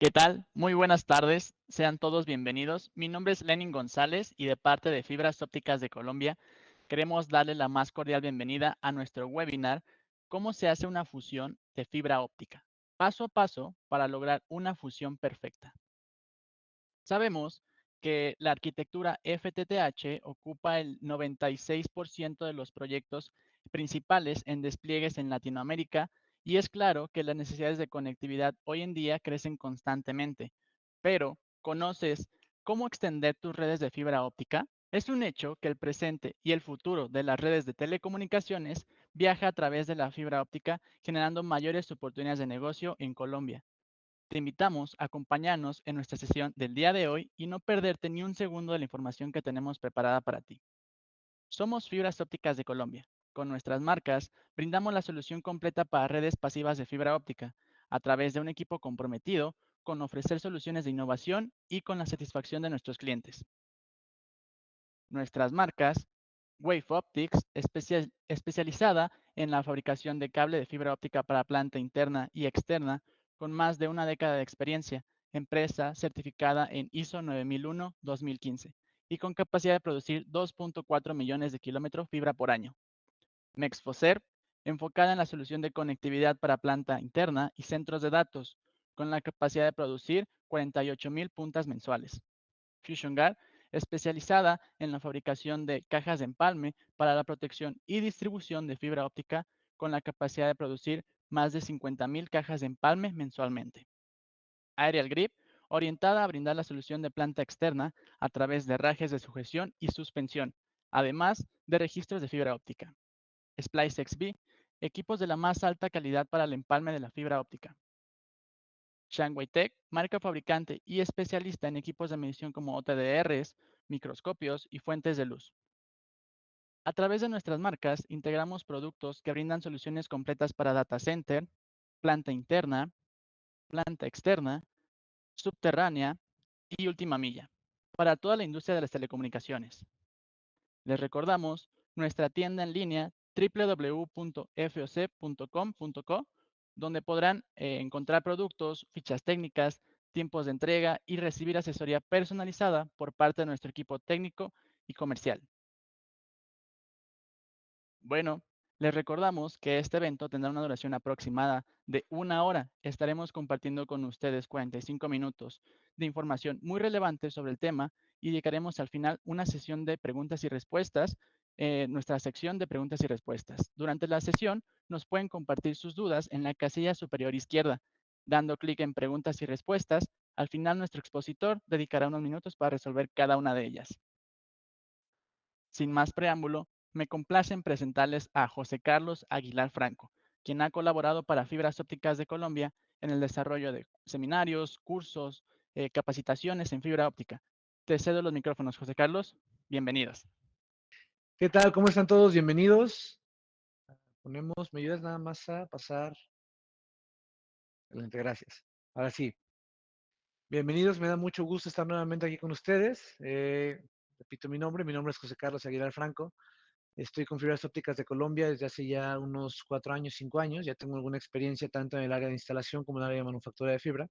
¿Qué tal? Muy buenas tardes. Sean todos bienvenidos. Mi nombre es Lenin González y de parte de Fibras Ópticas de Colombia queremos darle la más cordial bienvenida a nuestro webinar ¿Cómo se hace una fusión de fibra óptica? Paso a paso para lograr una fusión perfecta. Sabemos que la arquitectura FTTH ocupa el 96% de los proyectos principales en despliegues en Latinoamérica y es claro que las necesidades de conectividad hoy en día crecen constantemente. Pero, ¿conoces cómo extender tus redes de fibra óptica? Es un hecho que el presente y el futuro de las redes de telecomunicaciones viaja a través de la fibra óptica, generando mayores oportunidades de negocio en Colombia. Te invitamos a acompañarnos en nuestra sesión del día de hoy y no perderte ni un segundo de la información que tenemos preparada para ti. Somos Fibras Ópticas de Colombia. Con nuestras marcas, brindamos la solución completa para redes pasivas de fibra óptica, a través de un equipo comprometido con ofrecer soluciones de innovación y con la satisfacción de nuestros clientes. Nuestras marcas, Wave Optics, especializada en la fabricación de cable de fibra óptica para planta interna y externa, con más de una década de experiencia, empresa certificada en ISO 9001-2015 y con capacidad de producir 2.4 millones de kilómetros fibra por año. Mexfoser, enfocada en la solución de conectividad para planta interna y centros de datos, con la capacidad de producir 48,000 puntas mensuales. Fusion Guard, especializada en la fabricación de cajas de empalme para la protección y distribución de fibra óptica, con la capacidad de producir más de 50,000 cajas de empalme mensualmente. Aerial Grip, orientada a brindar la solución de planta externa a través de rajes de sujeción y suspensión, además de registros de fibra óptica. Splice XB, equipos de la más alta calidad para el empalme de la fibra óptica. Shanghai Tech, marca fabricante y especialista en equipos de medición como OTDRs, microscopios y fuentes de luz. A través de nuestras marcas, integramos productos que brindan soluciones completas para data center, planta interna, planta externa, subterránea y última milla, para toda la industria de las telecomunicaciones. Les recordamos nuestra tienda en línea www.foc.com.co, donde podrán encontrar productos, fichas técnicas, tiempos de entrega y recibir asesoría personalizada por parte de nuestro equipo técnico y comercial. Bueno, les recordamos que este evento tendrá una duración aproximada de una hora. Estaremos compartiendo con ustedes 45 minutos de información muy relevante sobre el tema y dedicaremos al final una sesión de preguntas y respuestas, nuestra sección de preguntas y respuestas. Durante la sesión nos pueden compartir sus dudas en la casilla superior izquierda. Dando clic en preguntas y respuestas, al final nuestro expositor dedicará unos minutos para resolver cada una de ellas. Sin más preámbulo, me complace en presentarles a José Carlos Aguilar Franco, quien ha colaborado para Fibras Ópticas de Colombia en el desarrollo de seminarios, cursos, capacitaciones en fibra óptica. Te cedo los micrófonos, José Carlos. Bienvenidos. ¿Qué tal? ¿Cómo están todos? Bienvenidos. ¿Me ayudas nada más a pasar? Excelente, gracias. Ahora sí, bienvenidos. Me da mucho gusto estar nuevamente aquí con ustedes. Repito mi nombre es José Carlos Aguilar Franco. Estoy con Fibras Ópticas de Colombia desde hace ya unos 4 años, 5 años. Ya tengo alguna experiencia tanto en el área de instalación como en el área de manufactura de fibra.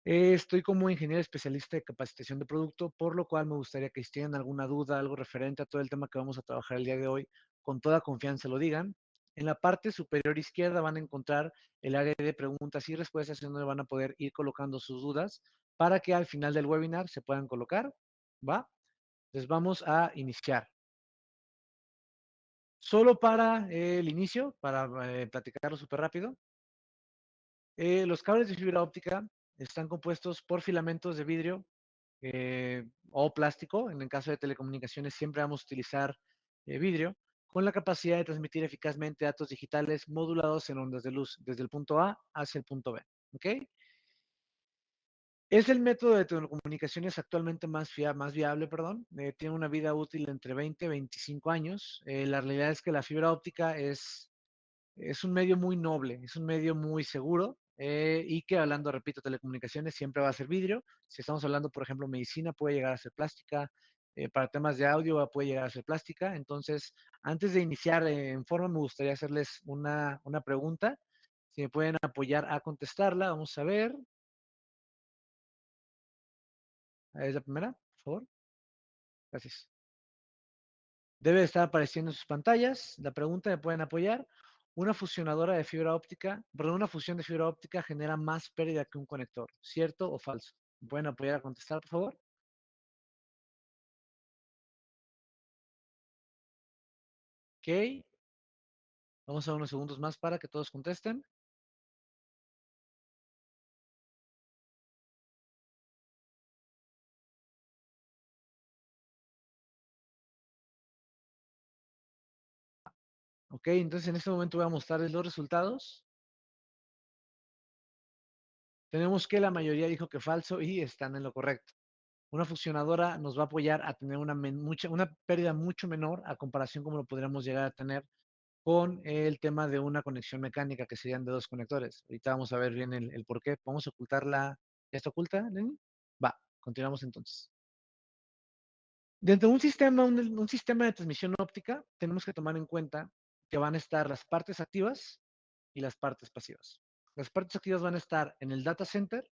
Estoy como ingeniero especialista de capacitación de producto, por lo cual me gustaría que si tienen alguna duda, algo referente a todo el tema que vamos a trabajar el día de hoy, con toda confianza lo digan. En la parte superior izquierda van a encontrar el área de preguntas y respuestas en donde van a poder ir colocando sus dudas para que al final del webinar se puedan colocar, ¿va? Entonces vamos a iniciar. Solo para el inicio, para platicarlo súper rápido, los cables de fibra óptica están compuestos por filamentos de vidrio o plástico. En el caso de telecomunicaciones siempre vamos a utilizar vidrio, con la capacidad de transmitir eficazmente datos digitales modulados en ondas de luz desde el punto A hacia el punto B. ¿Ok? Es el método de telecomunicaciones actualmente más viable, perdón. Tiene una vida útil entre 20 y 25 años. La realidad es que la fibra óptica es un medio muy noble, es un medio muy seguro y que hablando, repito, telecomunicaciones siempre va a ser vidrio. Si estamos hablando, por ejemplo, medicina, puede llegar a ser plástica. Para temas de audio puede llegar a ser plástica. Entonces, antes de iniciar en forma, me gustaría hacerles una pregunta. Si me pueden apoyar a contestarla, vamos a ver. Es la primera, por favor. Gracias. Debe estar apareciendo en sus pantallas. La pregunta, ¿me pueden apoyar? Una fusionadora de fibra óptica, perdón, una fusión de fibra óptica genera más pérdida que un conector, ¿cierto o falso? ¿Me pueden apoyar a contestar, por favor? Ok, vamos a unos segundos más para que todos contesten. Ok, entonces en este momento voy a mostrarles los resultados. Tenemos que la mayoría dijo que falso y están en lo correcto. Una fusionadora nos va a apoyar a tener una pérdida mucho menor a comparación como lo podríamos llegar a tener con el tema de una conexión mecánica que serían de dos conectores. Ahorita vamos a ver bien el por qué. Vamos a ocultarla. ¿Ya está oculta, Lenny? Va, continuamos entonces. Dentro de un sistema de transmisión óptica, tenemos que tomar en cuenta que van a estar las partes activas y las partes pasivas. Las partes activas van a estar en el data center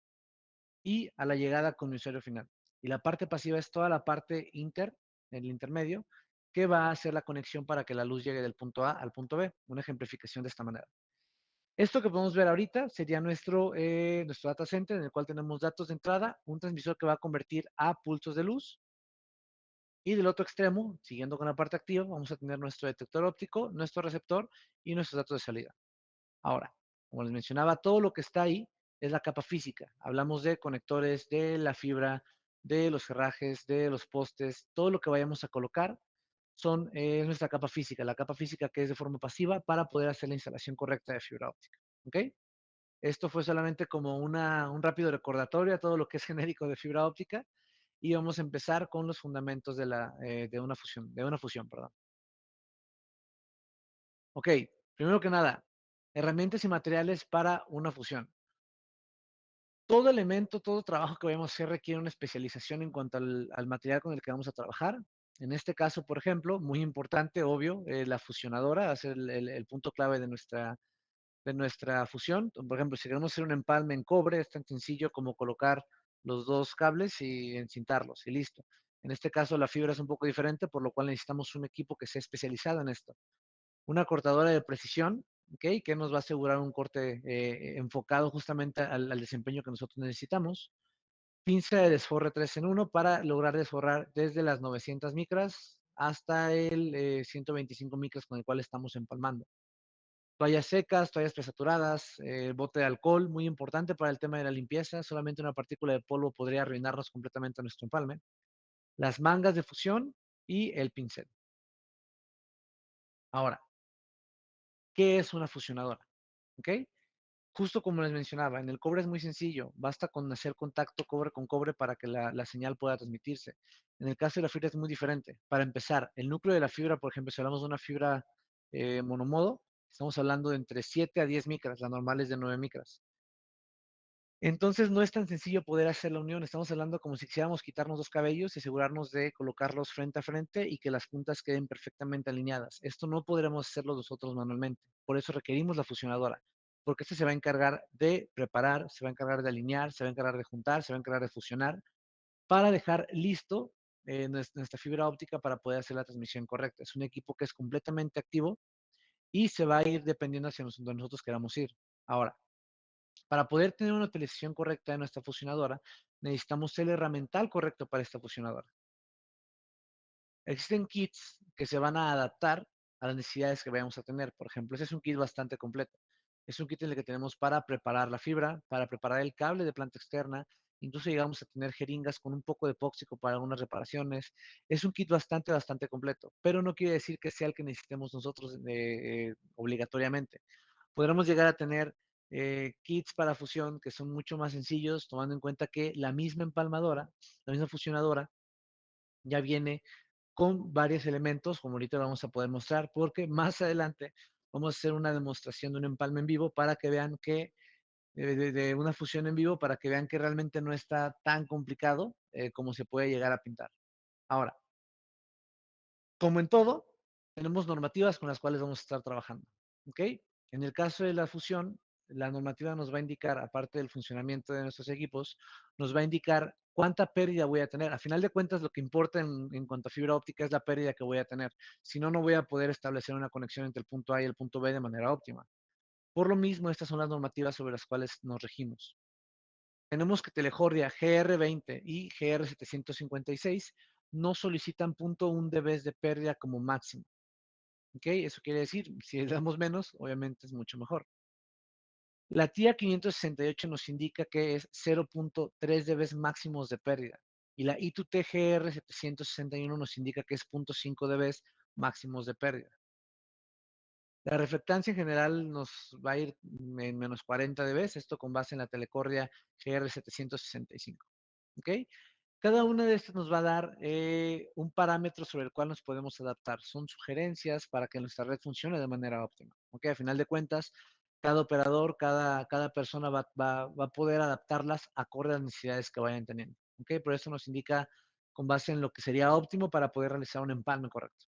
y a la llegada con mi usuario final. Y la parte pasiva es toda la parte el intermedio, que va a hacer la conexión para que la luz llegue del punto A al punto B. Una ejemplificación de esta manera. Esto que podemos ver ahorita sería nuestro data center en el cual tenemos datos de entrada, un transmisor que va a convertir a pulsos de luz y del otro extremo, siguiendo con la parte activa, vamos a tener nuestro detector óptico, nuestro receptor y nuestros datos de salida. Ahora, como les mencionaba, todo lo que está ahí es la capa física. Hablamos de conectores, de la fibra, de los herrajes, de los postes, todo lo que vayamos a colocar es nuestra capa física, la capa física que es de forma pasiva para poder hacer la instalación correcta de fibra óptica. ¿Ok? Esto fue solamente como un rápido recordatorio a todo lo que es genérico de fibra óptica y vamos a empezar con los fundamentos de una fusión, perdón. Ok, primero que nada, herramientas y materiales para una fusión. Todo elemento, todo trabajo que vayamos a hacer requiere una especialización en cuanto al material con el que vamos a trabajar. En este caso, por ejemplo, muy importante, obvio, la fusionadora, hacer el punto clave de nuestra fusión. Por ejemplo, si queremos hacer un empalme en cobre, es tan sencillo como colocar los dos cables y encintarlos y listo. En este caso, la fibra es un poco diferente, por lo cual necesitamos un equipo que sea especializado en esto. Una cortadora de precisión, ¿ok? Que nos va a asegurar un corte enfocado justamente al desempeño que nosotros necesitamos. Pinza de desforre 3 en 1 para lograr desforrar desde las 900 micras hasta el 125 micras con el cual estamos empalmando. Toallas secas, toallas presaturadas, bote de alcohol, muy importante para el tema de la limpieza. Solamente una partícula de polvo podría arruinarnos completamente nuestro empalme. Las mangas de fusión y el pincel. Ahora, ¿qué es una fusionadora? ¿Ok? Justo como les mencionaba, en el cobre es muy sencillo, basta con hacer contacto cobre con cobre para que la señal pueda transmitirse. En el caso de la fibra es muy diferente. Para empezar, el núcleo de la fibra, por ejemplo, si hablamos de una fibra monomodo, estamos hablando de entre 7 a 10 micras, la normal es de 9 micras. Entonces no es tan sencillo poder hacer la unión. Estamos hablando como si quisiéramos quitarnos dos cabellos y asegurarnos de colocarlos frente a frente y que las puntas queden perfectamente alineadas. Esto no podremos hacerlo nosotros manualmente. Por eso requerimos la fusionadora, porque este se va a encargar de preparar, se va a encargar de alinear, se va a encargar de juntar, se va a encargar de fusionar para dejar listo nuestra fibra óptica para poder hacer la transmisión correcta. Es un equipo que es completamente activo y se va a ir dependiendo hacia donde nosotros queramos ir. Ahora, para poder tener una utilización correcta de nuestra fusionadora, necesitamos el herramental correcto para esta fusionadora. Existen kits que se van a adaptar a las necesidades que vayamos a tener. Por ejemplo, ese es un kit bastante completo. Es un kit en el que tenemos para preparar la fibra, para preparar el cable de planta externa, incluso llegamos a tener jeringas con un poco de epóxico para algunas reparaciones. Es un kit bastante completo, pero no quiere decir que sea el que necesitemos nosotros obligatoriamente. Podremos llegar a tener kits para fusión que son mucho más sencillos, tomando en cuenta que la misma empalmadora, la misma fusionadora, ya viene con varios elementos, como ahorita vamos a poder mostrar, porque más adelante vamos a hacer una demostración de un empalme en vivo para que vean que, de una fusión en vivo, para que vean que realmente no está tan complicado como se puede llegar a pintar. Ahora, como en todo, tenemos normativas con las cuales vamos a estar trabajando. ¿Ok? En el caso de la fusión, la normativa nos va a indicar, aparte del funcionamiento de nuestros equipos, nos va a indicar cuánta pérdida voy a tener. A final de cuentas, lo que importa en cuanto a fibra óptica es la pérdida que voy a tener. Si no, no voy a poder establecer una conexión entre el punto A y el punto B de manera óptima. Por lo mismo, estas son las normativas sobre las cuales nos regimos. Tenemos que Telejordia GR20 y GR756 no solicitan 0.1 dB de pérdida como máximo. ¿Ok? Eso quiere decir, si le damos menos, obviamente es mucho mejor. La TIA 568 nos indica que es 0.3 dB máximos de pérdida. Y la I2T GR761 nos indica que es 0.5 dB máximos de pérdida. La reflectancia en general nos va a ir en menos 40 dB, esto con base en la Telecordia GR765. ¿Ok? Cada una de estas nos va a dar un parámetro sobre el cual nos podemos adaptar. Son sugerencias para que nuestra red funcione de manera óptima. ¿Ok? A final de cuentas, cada operador, cada persona va a poder adaptarlas acorde a las necesidades que vayan teniendo. ¿Ok? Por eso nos indica con base en lo que sería óptimo para poder realizar un empalme correcto.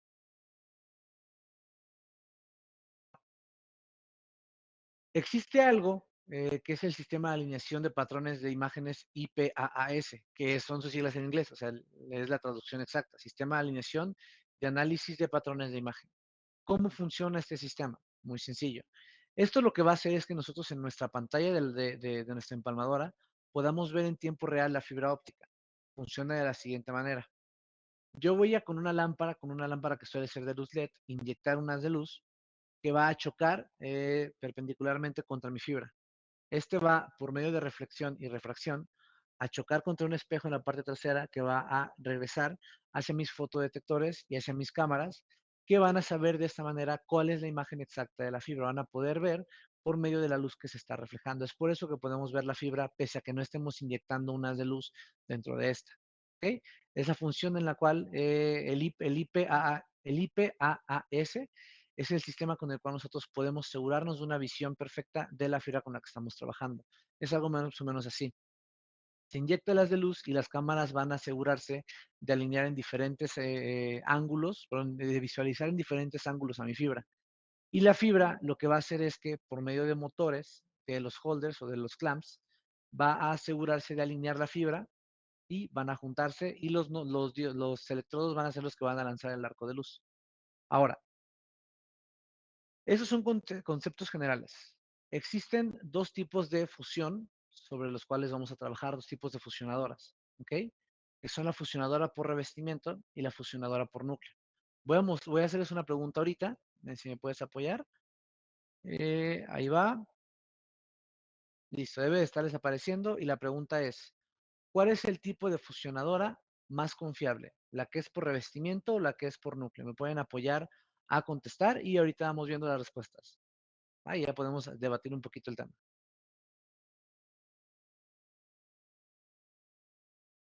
Existe algo que es el sistema de alineación de patrones de imágenes IPAAS, que son sus siglas en inglés, o sea, es la traducción exacta, Sistema de Alineación de Análisis de Patrones de Imagen. ¿Cómo funciona este sistema? Muy sencillo. Esto lo que va a hacer es que nosotros en nuestra pantalla de nuestra empalmadora podamos ver en tiempo real la fibra óptica. Funciona de la siguiente manera. Yo voy a con una lámpara que suele ser de luz LED, inyectar unas de luz que va a chocar perpendicularmente contra mi fibra. Este va, por medio de reflexión y refracción, a chocar contra un espejo en la parte trasera que va a regresar hacia mis fotodetectores y hacia mis cámaras, que van a saber de esta manera cuál es la imagen exacta de la fibra. Van a poder ver por medio de la luz que se está reflejando. Es por eso que podemos ver la fibra pese a que no estemos inyectando unas de luz dentro de esta. ¿Okay? Es la función en la cual el IPAAS es el sistema con el cual nosotros podemos asegurarnos de una visión perfecta de la fibra con la que estamos trabajando. Es algo más o menos así. Se inyecta las de luz y las cámaras van a asegurarse de alinear en diferentes ángulos, de visualizar en diferentes ángulos a mi fibra. Y la fibra lo que va a hacer es que por medio de motores, de los holders o de los clamps, va a asegurarse de alinear la fibra y van a juntarse y los electrodos van a ser los que van a lanzar el arco de luz. Ahora, esos son conceptos generales. Existen dos tipos de fusión sobre los cuales vamos a trabajar, dos tipos de fusionadoras, ¿ok? Que son la fusionadora por revestimiento y la fusionadora por núcleo. Voy a hacerles una pregunta ahorita, si me puedes apoyar. Ahí va. Listo, debe de estarles apareciendo y la pregunta es, ¿cuál es el tipo de fusionadora más confiable? ¿La que es por revestimiento o la que es por núcleo? Me pueden apoyar a contestar y ahorita vamos viendo las respuestas. Ahí ya podemos debatir un poquito el tema.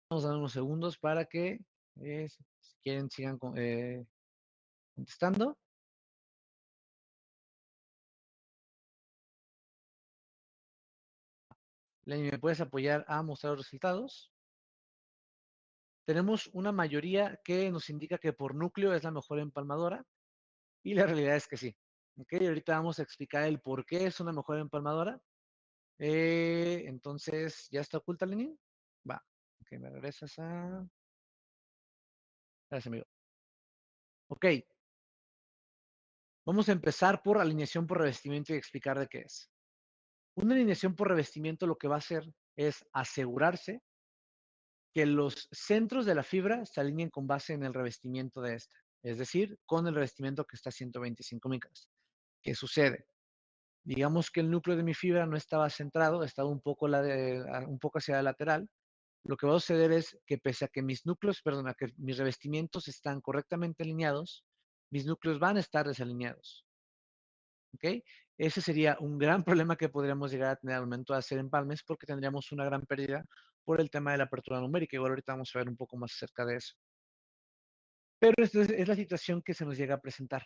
Vamos a dar unos segundos para que, si quieren, sigan contestando. Lenny, ¿me puedes apoyar a mostrar los resultados? Tenemos una mayoría que nos indica que por núcleo es la mejor empalmadora y la realidad es que sí. Ok, ahorita vamos a explicar el por qué es una mejor empalmadora. Entonces, ¿ya está oculta, Lenin? Va. Ok, me regresas a... Gracias, amigo. Ok, vamos a empezar por alineación por revestimiento y explicar de qué es. Una alineación por revestimiento lo que va a hacer es asegurarse que los centros de la fibra se alineen con base en el revestimiento de esta, es decir, con el revestimiento que está a 125 micras. ¿Qué sucede? Digamos que el núcleo de mi fibra no estaba centrado, estaba un poco hacia la lateral. Lo que va a suceder es que pese a que a que mis revestimientos están correctamente alineados, mis núcleos van a estar desalineados. ¿Ok? Ese sería un gran problema que podríamos llegar a tener al momento de hacer empalmes porque tendríamos una gran pérdida por el tema de la apertura numérica. Igual ahorita vamos a ver un poco más acerca de eso. Pero esta es la situación que se nos llega a presentar.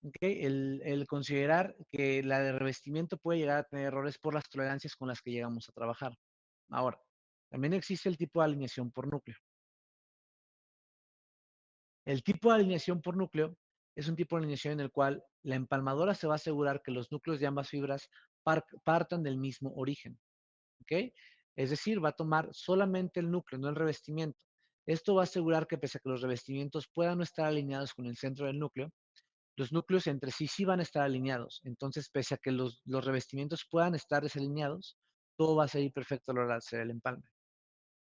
¿Okay? El considerar que la de revestimiento puede llegar a tener errores por las tolerancias con las que llegamos a trabajar. Ahora, también existe el tipo de alineación por núcleo. El tipo de alineación por núcleo es un tipo de alineación en el cual la empalmadora se va a asegurar que los núcleos de ambas fibras partan del mismo origen. ¿Ok? Es decir, va a tomar solamente el núcleo, no el revestimiento. Esto va a asegurar que pese a que los revestimientos puedan no estar alineados con el centro del núcleo, los núcleos entre sí sí van a estar alineados. Entonces, pese a que los revestimientos puedan estar desalineados, todo va a salir perfecto a la hora de hacer el empalme.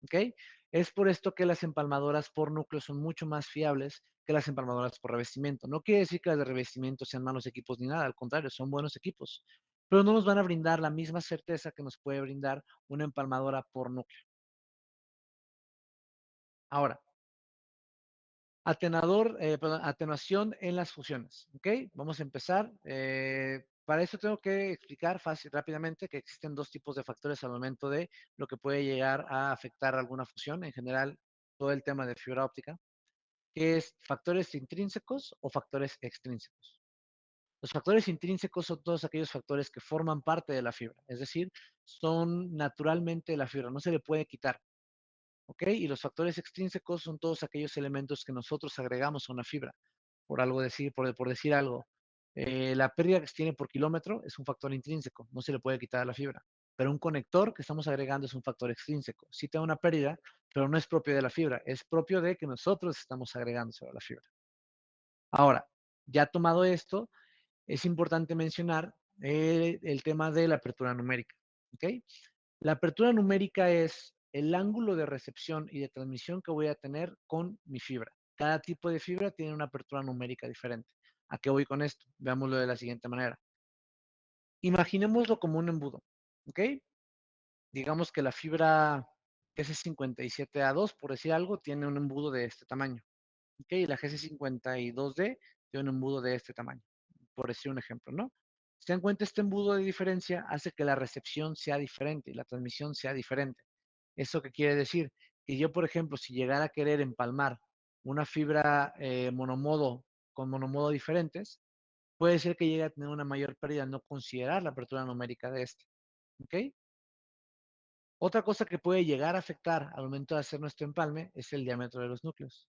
¿Ok? Es por esto que las empalmadoras por núcleo son mucho más fiables que las empalmadoras por revestimiento. No quiere decir que las de revestimiento sean malos equipos ni nada, al contrario, son buenos equipos, pero no nos van a brindar la misma certeza que nos puede brindar una empalmadora por núcleo. Ahora, atenuación en las fusiones. ¿Ok? Vamos a empezar. Para eso tengo que explicar rápidamente que existen dos tipos de factores al momento de lo que puede llegar a afectar alguna fusión. En general, todo el tema de fibra óptica, que es factores intrínsecos o factores extrínsecos. Los factores intrínsecos son todos aquellos factores que forman parte de la fibra, es decir, son naturalmente de la fibra, no se le puede quitar. ¿Ok? Y los factores extrínsecos son todos aquellos elementos que nosotros agregamos a una fibra, por algo decir, por decir algo. La pérdida que se tiene por kilómetro es un factor intrínseco, no se le puede quitar a la fibra. Pero un conector que estamos agregando es un factor extrínseco. Sí tiene una pérdida, pero no es propio de la fibra, es propio de que nosotros estamos agregando sobre la fibra. Ahora, ya tomado esto, es importante mencionar el tema de la apertura numérica. ¿Ok? La apertura numérica es el ángulo de recepción y de transmisión que voy a tener con mi fibra. Cada tipo de fibra tiene una apertura numérica diferente. ¿A qué voy con esto? Veámoslo de la siguiente manera. Imaginémoslo como un embudo. ¿Ok? Digamos que la fibra GC57A2, por decir algo, tiene un embudo de este tamaño. ¿Ok? Y la GC52D tiene un embudo de este tamaño, por decir un ejemplo, ¿no? Si se dan cuenta, este embudo de diferencia hace que la recepción sea diferente y la transmisión sea diferente. ¿Eso qué quiere decir? Que yo, por ejemplo, si llegara a querer empalmar una fibra monomodo con monomodo diferentes, puede ser que llegue a tener una mayor pérdida al no considerar la apertura numérica de este. ¿Ok? Otra cosa que puede llegar a afectar al momento de hacer nuestro empalme es el diámetro de los núcleos.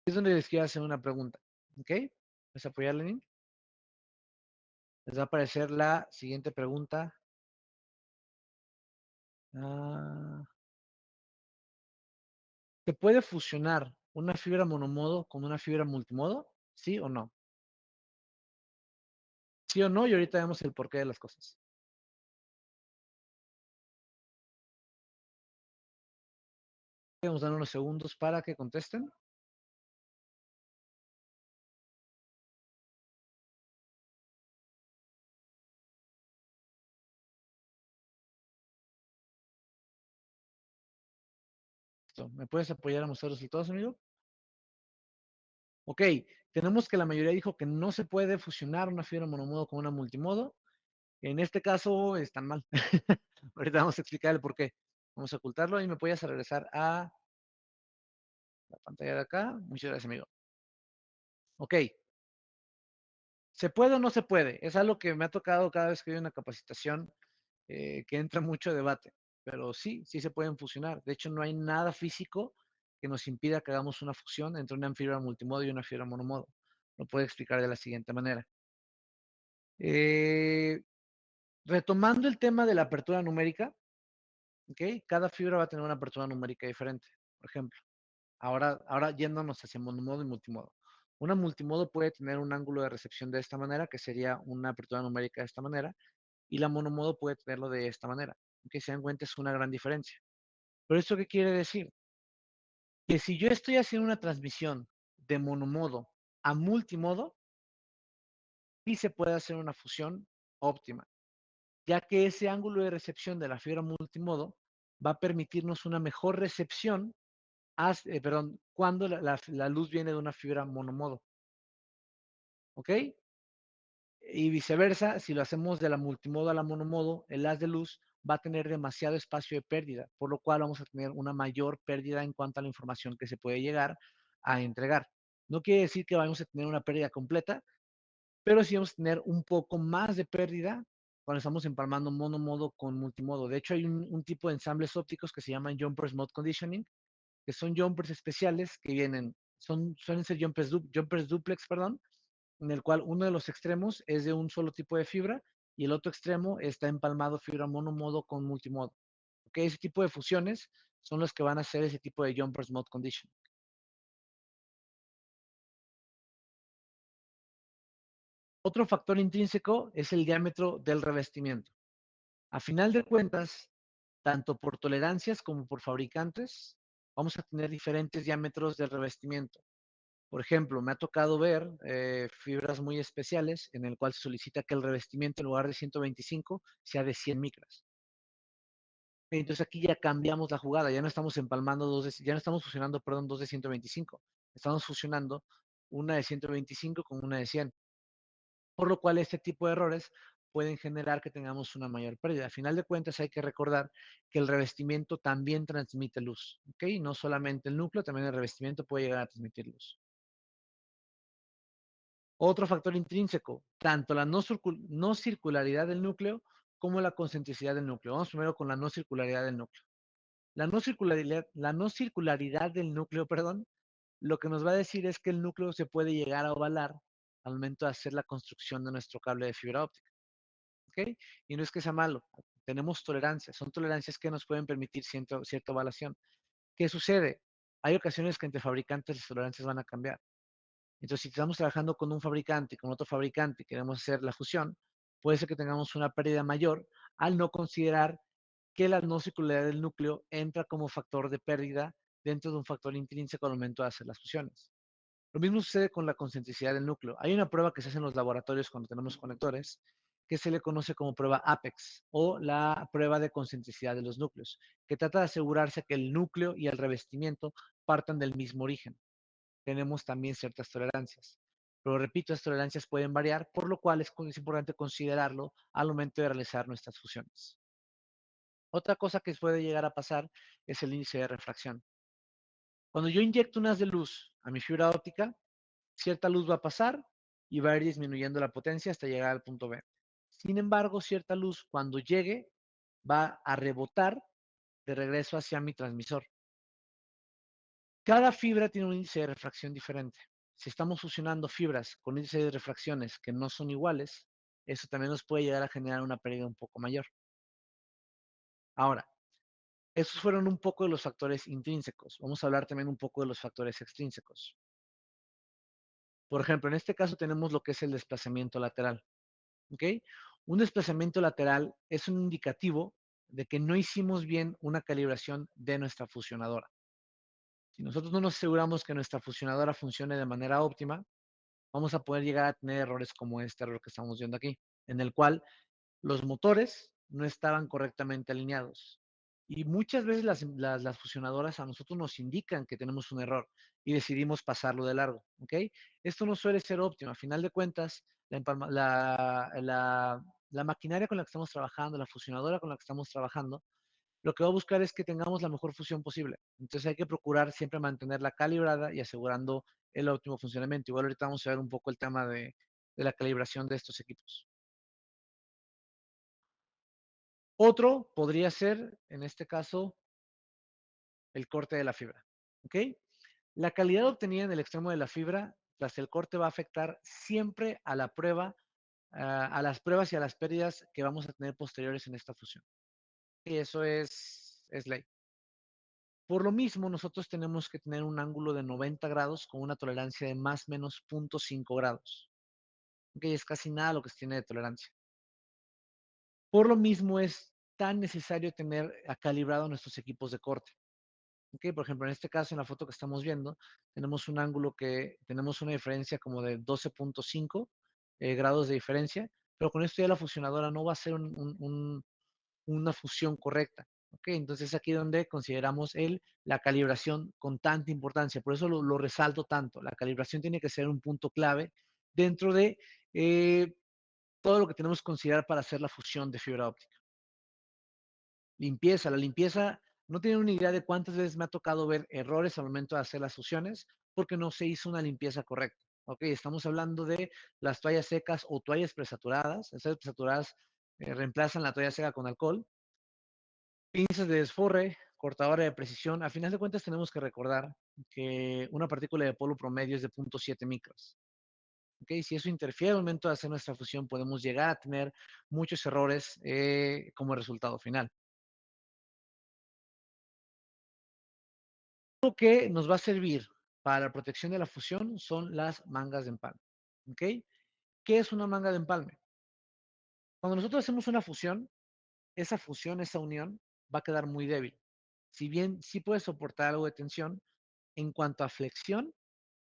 Es donde les quiero hacer una pregunta. ¿Ok? ¿Puedes apoyar, Lenin? Les va a aparecer la siguiente pregunta. Ah, ¿se puede fusionar una fibra monomodo con una fibra multimodo? ¿Sí o no? ¿Sí o no? Y ahorita vemos el porqué de las cosas. Vamos a dar unos segundos para que contesten. Listo. ¿Me puedes apoyar a mostrar los resultados, amigo? Ok, tenemos que la mayoría dijo que no se puede fusionar una fibra monomodo con una multimodo. En este caso están mal. Ahorita vamos a explicar el por qué. Vamos a ocultarlo y me puedes regresar a la pantalla de acá. Muchas gracias, amigo. Ok, ¿se puede o no se puede? Es algo que me ha tocado cada vez que hay una capacitación que entra mucho debate. Pero sí, sí se pueden fusionar. De hecho, no hay nada físico que nos impida que hagamos una fusión entre una fibra multimodo y una fibra monomodo. Lo puedo explicar de la siguiente manera. Eh, Retomando el tema de la apertura numérica, ¿okay? Cada fibra va a tener una apertura numérica diferente. Por ejemplo, ahora yéndonos hacia monomodo y multimodo. Una multimodo puede tener un ángulo de recepción de esta manera, que sería una apertura numérica de esta manera, y la monomodo puede tenerlo de esta manera. Que se dan cuenta, es una gran diferencia. ¿Pero esto qué quiere decir? Que si yo estoy haciendo una transmisión de monomodo a multimodo, sí se puede hacer una fusión óptima, ya que ese ángulo de recepción de la fibra multimodo va a permitirnos una mejor recepción cuando la luz viene de una fibra monomodo. ¿Ok? Y viceversa, si lo hacemos de la multimodo a la monomodo, el haz de luz va a tener demasiado espacio de pérdida, por lo cual vamos a tener una mayor pérdida en cuanto a la información que se puede llegar a entregar. No quiere decir que vamos a tener una pérdida completa, pero sí vamos a tener un poco más de pérdida cuando estamos empalmando monomodo con multimodo. De hecho, hay un tipo de ensambles ópticos que se llaman jumpers mode conditioning, que son jumpers especiales que vienen suelen ser jumpers duplex, perdón, en el cual uno de los extremos es de un solo tipo de fibra y el otro extremo está empalmado fibra monomodo con multimodo. ¿Okay? Ese tipo de fusiones son los que van a hacer ese tipo de jumpers mod condition. Otro factor intrínseco es el diámetro del revestimiento. A final de cuentas, tanto por tolerancias como por fabricantes, vamos a tener diferentes diámetros del revestimiento. Por ejemplo, me ha tocado ver fibras muy especiales en el cual se solicita que el revestimiento en lugar de 125 sea de 100 micras. Entonces aquí ya cambiamos la jugada, ya no estamos empalmando ya no estamos fusionando, perdón, dos de 125. Estamos fusionando una de 125 con una de 100. Por lo cual este tipo de errores pueden generar que tengamos una mayor pérdida. A final de cuentas hay que recordar que el revestimiento también transmite luz, ¿ok? No solamente el núcleo, también el revestimiento puede llegar a transmitir luz. Otro factor intrínseco, tanto la no circularidad del núcleo como la concentricidad del núcleo. Vamos primero con la no circularidad del núcleo. La no circularidad del núcleo, perdón, lo que nos va a decir es que el núcleo se puede llegar a ovalar al momento de hacer la construcción de nuestro cable de fibra óptica. ¿Ok? Y no es que sea malo, tenemos tolerancias, son tolerancias que nos pueden permitir cierta ovalación. ¿Qué sucede? Hay ocasiones que entre fabricantes las tolerancias van a cambiar. Entonces, si estamos trabajando con un fabricante y con otro fabricante y queremos hacer la fusión, puede ser que tengamos una pérdida mayor al no considerar que la no circularidad del núcleo entra como factor de pérdida dentro de un factor intrínseco al momento de hacer las fusiones. Lo mismo sucede con la concentricidad del núcleo. Hay una prueba que se hace en los laboratorios cuando tenemos conectores que se le conoce como prueba APEX o la prueba de concentricidad de los núcleos, que trata de asegurarse que el núcleo y el revestimiento partan del mismo origen. Tenemos también ciertas tolerancias. Pero repito, estas tolerancias pueden variar, por lo cual es importante considerarlo al momento de realizar nuestras fusiones. Otra cosa que puede llegar a pasar es el índice de refracción. Cuando yo inyecto unas de luz a mi fibra óptica, cierta luz va a pasar y va a ir disminuyendo la potencia hasta llegar al punto B. Sin embargo, cierta luz cuando llegue va a rebotar de regreso hacia mi transmisor. Cada fibra tiene un índice de refracción diferente. Si estamos fusionando fibras con índices de refracciones que no son iguales, eso también nos puede llegar a generar una pérdida un poco mayor. Ahora, esos fueron un poco de los factores intrínsecos. Vamos a hablar también un poco de los factores extrínsecos. Por ejemplo, en este caso tenemos lo que es el desplazamiento lateral. ¿Ok? Un desplazamiento lateral es un indicativo de que no hicimos bien una calibración de nuestra fusionadora. Si nosotros no nos aseguramos que nuestra fusionadora funcione de manera óptima, vamos a poder llegar a tener errores como este error que estamos viendo aquí, en el cual los motores no estaban correctamente alineados. Y muchas veces las fusionadoras a nosotros nos indican que tenemos un error y decidimos pasarlo de largo. ¿Ok? Esto no suele ser óptimo. A final de cuentas, la maquinaria con la que estamos trabajando, la fusionadora con la que estamos trabajando, lo que va a buscar es que tengamos la mejor fusión posible. Entonces hay que procurar siempre mantenerla calibrada y asegurando el óptimo funcionamiento. Igual ahorita vamos a ver un poco el tema de la calibración de estos equipos. Otro podría ser, en este caso, el corte de la fibra. ¿Ok? La calidad obtenida en el extremo de la fibra tras el corte va a afectar siempre a la prueba, a las pruebas y a las pérdidas que vamos a tener posteriores en esta fusión. Y eso es ley. Por lo mismo, nosotros tenemos que tener un ángulo de 90 grados con una tolerancia de más o menos 0.5 grados. ¿Ok? Es casi nada lo que se tiene de tolerancia. Por lo mismo, es tan necesario tener calibrado nuestros equipos de corte. ¿Ok? Por ejemplo, en este caso, en la foto que estamos viendo, tenemos un ángulo que tenemos una diferencia como de 12.5 grados de diferencia, pero con esto ya la fusionadora no va a ser una fusión correcta. ¿Ok? Entonces aquí es donde consideramos la calibración con tanta importancia. Por eso lo resalto tanto. La calibración tiene que ser un punto clave dentro de todo lo que tenemos que considerar para hacer la fusión de fibra óptica. Limpieza. La limpieza, no tienen una idea de cuántas veces me ha tocado ver errores al momento de hacer las fusiones porque no se hizo una limpieza correcta. Ok, estamos hablando de las toallas secas o toallas presaturadas. Las toallas presaturadas reemplazan la toalla seca con alcohol. Pinzas de desforre, cortadora de precisión, a final de cuentas tenemos que recordar que una partícula de polvo promedio es de 0.7 micras. ¿Okay? Si eso interfiere al momento de hacer nuestra fusión, podemos llegar a tener muchos errores como resultado final. Lo que nos va a servir para la protección de la fusión son las mangas de empalme. ¿Okay? ¿Qué es una manga de empalme? Cuando nosotros hacemos una fusión, esa unión va a quedar muy débil. Si bien sí puede soportar algo de tensión, en cuanto a flexión,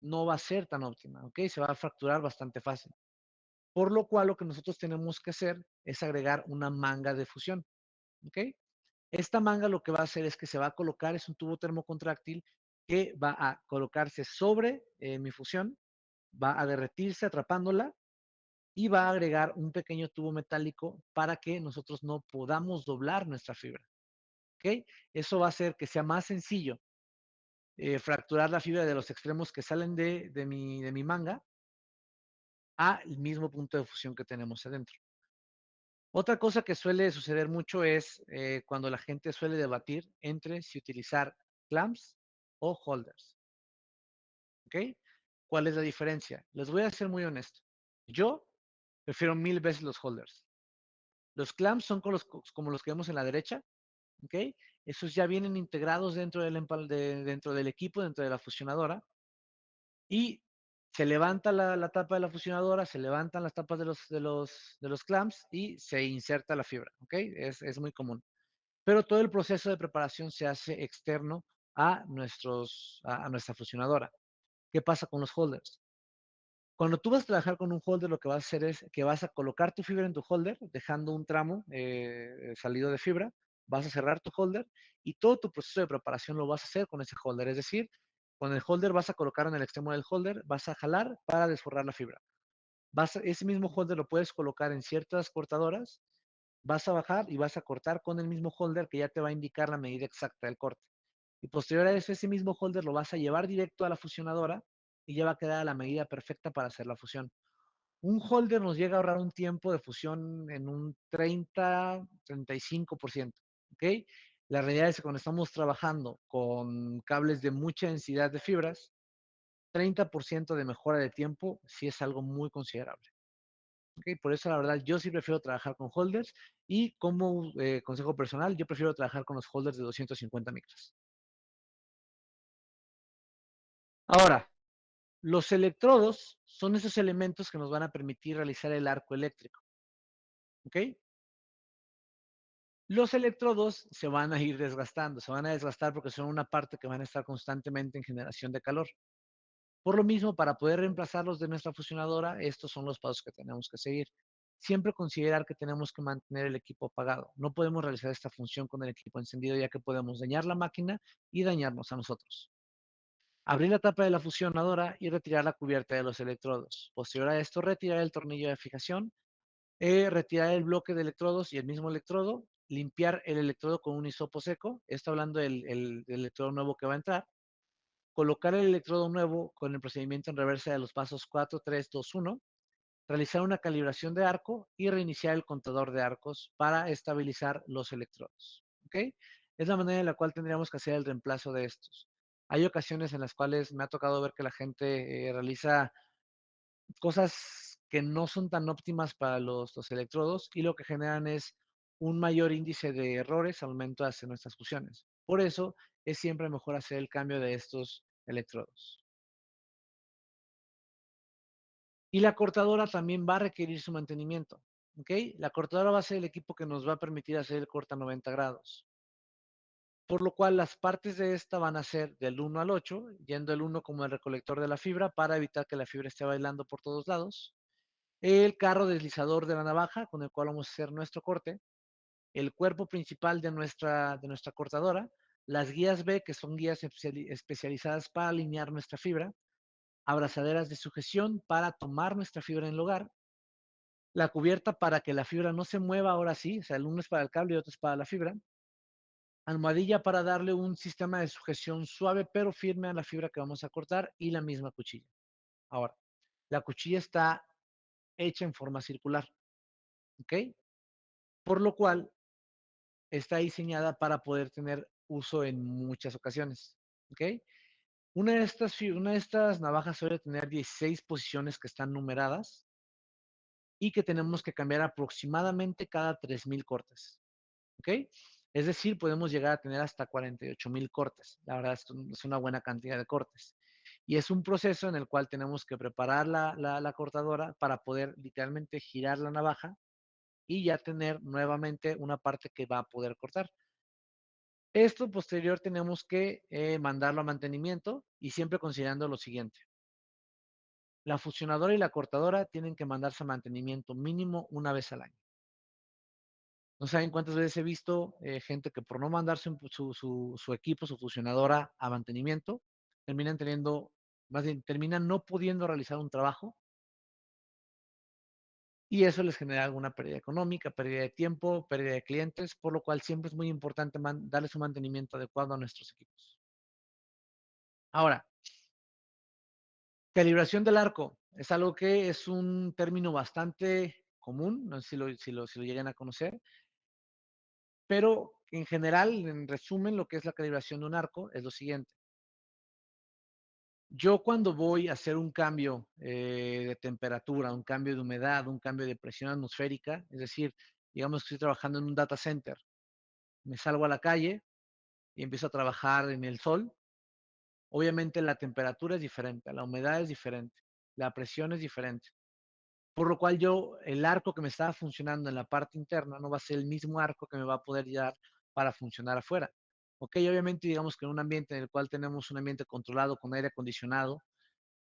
no va a ser tan óptima, ¿ok? Se va a fracturar bastante fácil. Por lo cual, lo que nosotros tenemos que hacer es agregar una manga de fusión, ¿ok? Esta manga lo que va a hacer es que se va a colocar, es un tubo termocontráctil que va a colocarse sobre mi fusión, va a derretirse atrapándola y va a agregar un pequeño tubo metálico para que nosotros no podamos doblar nuestra fibra, ¿ok? Eso va a hacer que sea más sencillo fracturar la fibra de los extremos que salen de mi manga al mismo punto de fusión que tenemos adentro. Otra cosa que suele suceder mucho es cuando la gente suele debatir entre si utilizar clamps o holders. ¿Ok? ¿Cuál es la diferencia? Les voy a ser muy honesto. Yo prefiero 1000 veces los holders. Los clamps son como los que vemos en la derecha. ¿Ok? Esos ya vienen integrados dentro del equipo, dentro de la fusionadora. Y se levanta la tapa de la fusionadora, se levantan las tapas de los clamps y se inserta la fibra, ¿ok? Es muy común. Pero todo el proceso de preparación se hace externo a nuestra fusionadora. ¿Qué pasa con los holders? Cuando tú vas a trabajar con un holder, lo que vas a hacer es que vas a colocar tu fibra en tu holder, dejando un tramo salido de fibra, vas a cerrar tu holder y todo tu proceso de preparación lo vas a hacer con ese holder. Es decir, con el holder vas a colocar en el extremo del holder, vas a jalar para desforrar la fibra. Ese mismo holder lo puedes colocar en ciertas cortadoras, vas a bajar y vas a cortar con el mismo holder que ya te va a indicar la medida exacta del corte. Y posterior a eso, ese mismo holder lo vas a llevar directo a la fusionadora y ya va a quedar a la medida perfecta para hacer la fusión. Un holder nos llega a ahorrar un tiempo de fusión en un 30-35%. ¿Ok? La realidad es que cuando estamos trabajando con cables de mucha densidad de fibras, 30% de mejora de tiempo sí es algo muy considerable. ¿Ok? Por eso, la verdad, yo sí prefiero trabajar con holders y como consejo personal, yo prefiero trabajar con los holders de 250 micras. Ahora, los electrodos son esos elementos que nos van a permitir realizar el arco eléctrico. ¿Ok? Los electrodos se van a ir desgastando, se van a desgastar porque son una parte que van a estar constantemente en generación de calor. Por lo mismo, para poder reemplazarlos de nuestra fusionadora, estos son los pasos que tenemos que seguir. Siempre considerar que tenemos que mantener el equipo apagado. No podemos realizar esta función con el equipo encendido, ya que podemos dañar la máquina y dañarnos a nosotros. Abrir la tapa de la fusionadora y retirar la cubierta de los electrodos. Posterior a esto, retirar el tornillo de fijación, retirar el bloque de electrodos y el mismo electrodo, limpiar el electrodo con un hisopo seco, esto hablando del electrodo nuevo que va a entrar, colocar el electrodo nuevo con el procedimiento en reversa de los pasos 4, 3, 2, 1, realizar una calibración de arco y reiniciar el contador de arcos para estabilizar los electrodos. ¿Ok? Es la manera en la cual tendríamos que hacer el reemplazo de estos. Hay ocasiones en las cuales me ha tocado ver que la gente realiza cosas que no son tan óptimas para los electrodos y lo que generan es un mayor índice de errores al momento de hacer nuestras fusiones. Por eso es siempre mejor hacer el cambio de estos electrodos. Y la cortadora también va a requerir su mantenimiento. ¿Ok? La cortadora va a ser el equipo que nos va a permitir hacer el corte a 90 grados. Por lo cual las partes de esta van a ser del 1 al 8, yendo el 1 como el recolector de la fibra para evitar que la fibra esté bailando por todos lados. El carro deslizador de la navaja con el cual vamos a hacer nuestro corte, el cuerpo principal de nuestra cortadora, las guías B, que son guías especializadas para alinear nuestra fibra, abrazaderas de sujeción para tomar nuestra fibra en el lugar, la cubierta para que la fibra no se mueva ahora sí, o sea, el uno es para el cable y otro es para la fibra, almohadilla para darle un sistema de sujeción suave pero firme a la fibra que vamos a cortar y la misma cuchilla. Ahora, la cuchilla está hecha en forma circular, ¿ok? Por lo cual está diseñada para poder tener uso en muchas ocasiones. ¿Ok? Una de estas navajas suele tener 16 posiciones que están numeradas y que tenemos que cambiar aproximadamente cada 3,000 cortes. ¿Ok? Es decir, podemos llegar a tener hasta 48,000 cortes. La verdad es una buena cantidad de cortes. Y es un proceso en el cual tenemos que preparar la cortadora para poder literalmente girar la navaja y ya tener nuevamente una parte que va a poder cortar. Esto posterior tenemos que mandarlo a mantenimiento y siempre considerando lo siguiente. La fusionadora y la cortadora tienen que mandarse a mantenimiento mínimo una vez al año. No saben cuántas veces he visto gente que por no mandarse su equipo, su fusionadora a mantenimiento, terminan teniendo, más bien, terminan no pudiendo realizar un trabajo y eso les genera alguna pérdida económica, pérdida de tiempo, pérdida de clientes, por lo cual siempre es muy importante darles un mantenimiento adecuado a nuestros equipos. Ahora, calibración del arco es algo que es un término bastante común, no sé si lo llegan a conocer, pero en general, en resumen, lo que es la calibración de un arco es lo siguiente. Yo cuando voy a hacer un cambio de temperatura, un cambio de humedad, un cambio de presión atmosférica, es decir, digamos que estoy trabajando en un data center, me salgo a la calle y empiezo a trabajar en el sol, obviamente la temperatura es diferente, la humedad es diferente, la presión es diferente. Por lo cual el arco que me estaba funcionando en la parte interna no va a ser el mismo arco que me va a poder dar para funcionar afuera. Ok, obviamente digamos que en un ambiente en el cual tenemos un ambiente controlado con aire acondicionado,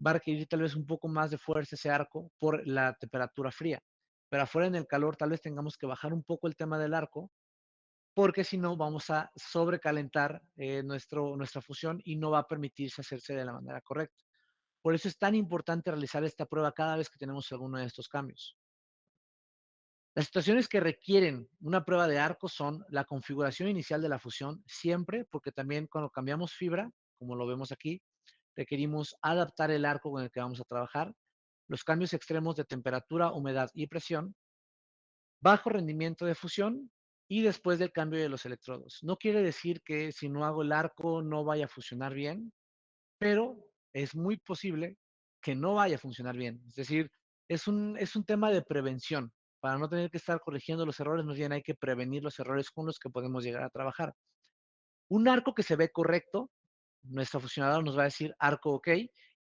va a requerir tal vez un poco más de fuerza ese arco por la temperatura fría. Pero afuera en el calor tal vez tengamos que bajar un poco el tema del arco, porque si no vamos a sobrecalentar nuestra fusión y no va a permitirse hacerse de la manera correcta. Por eso es tan importante realizar esta prueba cada vez que tenemos alguno de estos cambios. Las situaciones que requieren una prueba de arco son la configuración inicial de la fusión, siempre, porque también cuando cambiamos fibra, como lo vemos aquí, requerimos adaptar el arco con el que vamos a trabajar, los cambios extremos de temperatura, humedad y presión, bajo rendimiento de fusión y después del cambio de los electrodos. No quiere decir que si no hago el arco no vaya a funcionar bien, pero es muy posible que no vaya a funcionar bien. Es decir, es un tema de prevención. Para no tener que estar corrigiendo los errores, más bien hay que prevenir los errores con los que podemos llegar a trabajar. Un arco que se ve correcto, nuestra fusionadora nos va a decir arco ok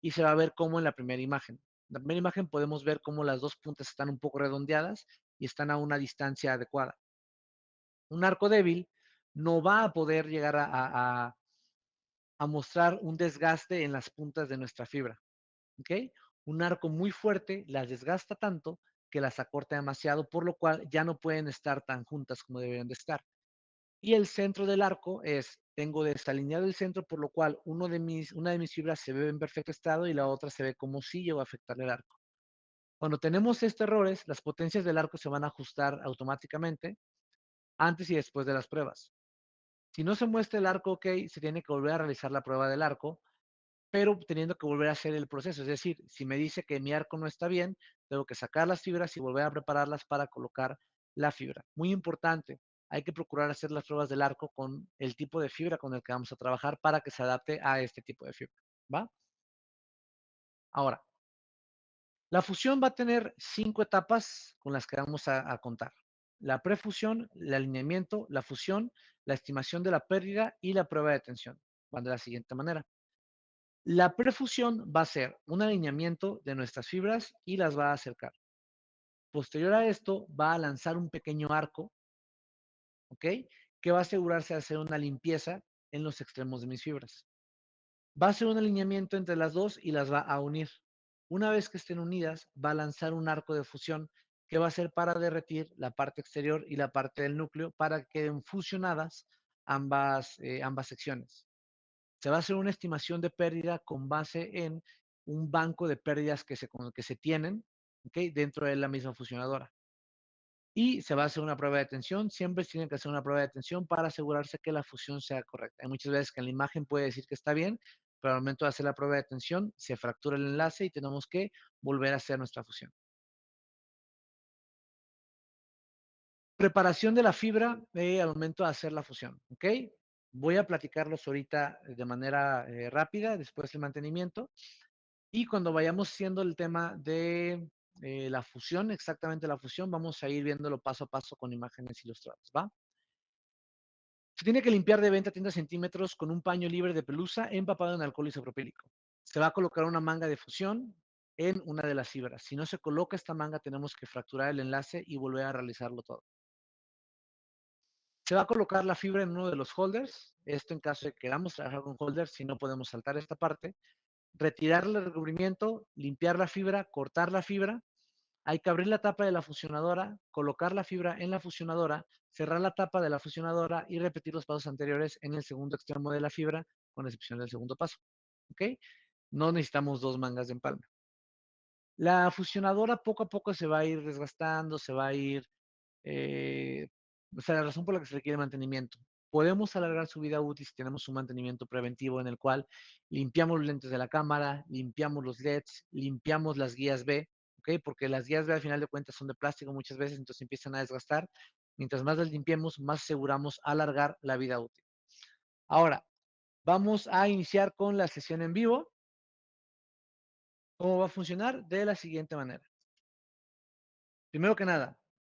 y se va a ver como en la primera imagen. En la primera imagen podemos ver cómo las dos puntas están un poco redondeadas y están a una distancia adecuada. Un arco débil no va a poder llegar a mostrar un desgaste en las puntas de nuestra fibra. ¿Ok? Un arco muy fuerte las desgasta tanto que las acorta demasiado, por lo cual ya no pueden estar tan juntas como deberían de estar. Y el centro del arco tengo desalineado el centro, por lo cual una de mis fibras se ve en perfecto estado y la otra se ve como si llegó a afectar el arco. Cuando tenemos estos errores, las potencias del arco se van a ajustar automáticamente antes y después de las pruebas. Si no se muestra el arco ok, se tiene que volver a realizar la prueba del arco, pero teniendo que volver a hacer el proceso. Es decir, si me dice que mi arco no está bien, tengo que sacar las fibras y volver a prepararlas para colocar la fibra. Muy importante, hay que procurar hacer las pruebas del arco con el tipo de fibra con el que vamos a trabajar para que se adapte a este tipo de fibra. ¿Va? Ahora, la fusión va a tener 5 etapas con las que vamos a contar. La prefusión, el alineamiento, la fusión, la estimación de la pérdida y la prueba de tensión. Van de la siguiente manera. La prefusión va a ser un alineamiento de nuestras fibras y las va a acercar. Posterior a esto, va a lanzar un pequeño arco, ¿ok? Que va a asegurarse de hacer una limpieza en los extremos de mis fibras. Va a hacer un alineamiento entre las dos y las va a unir. Una vez que estén unidas, va a lanzar un arco de fusión que va a ser para derretir la parte exterior y la parte del núcleo para que queden fusionadas ambas secciones. Se va a hacer una estimación de pérdida con base en un banco de pérdidas que se tienen, ¿okay? Dentro de la misma fusionadora. Y se va a hacer una prueba de tensión. Siempre tienen que hacer una prueba de tensión para asegurarse que la fusión sea correcta. Hay muchas veces que en la imagen puede decir que está bien, pero al momento de hacer la prueba de tensión se fractura el enlace y tenemos que volver a hacer nuestra fusión. Preparación de la fibra al momento de hacer la fusión. ¿Ok? Voy a platicarlos ahorita de manera rápida, después el mantenimiento. Y cuando vayamos haciendo el tema de la fusión, exactamente la fusión, vamos a ir viéndolo paso a paso con imágenes ilustradas, ¿va? Se tiene que limpiar de 20 a 30 centímetros con un paño libre de pelusa empapado en alcohol isopropílico. Se va a colocar una manga de fusión en una de las fibras. Si no se coloca esta manga, tenemos que fracturar el enlace y volver a realizarlo todo. Se va a colocar la fibra en uno de los holders. Esto en caso de que queramos trabajar con holders, si no podemos saltar esta parte. Retirar el recubrimiento, limpiar la fibra, cortar la fibra. Hay que abrir la tapa de la fusionadora, colocar la fibra en la fusionadora, cerrar la tapa de la fusionadora y repetir los pasos anteriores en el segundo extremo de la fibra, con excepción del segundo paso. ¿Ok? No necesitamos dos mangas de empalme. La fusionadora poco a poco se va a ir desgastando, se va a ir, o sea, la razón por la que se requiere mantenimiento. Podemos alargar su vida útil si tenemos un mantenimiento preventivo en el cual limpiamos los lentes de la cámara, limpiamos los LEDs, limpiamos las guías B, ¿ok? Porque las guías B al final de cuentas son de plástico muchas veces, entonces empiezan a desgastar. Mientras más las limpiemos, más aseguramos alargar la vida útil. Ahora, vamos a iniciar con la sesión en vivo. ¿Cómo va a funcionar? De la siguiente manera. Primero que nada,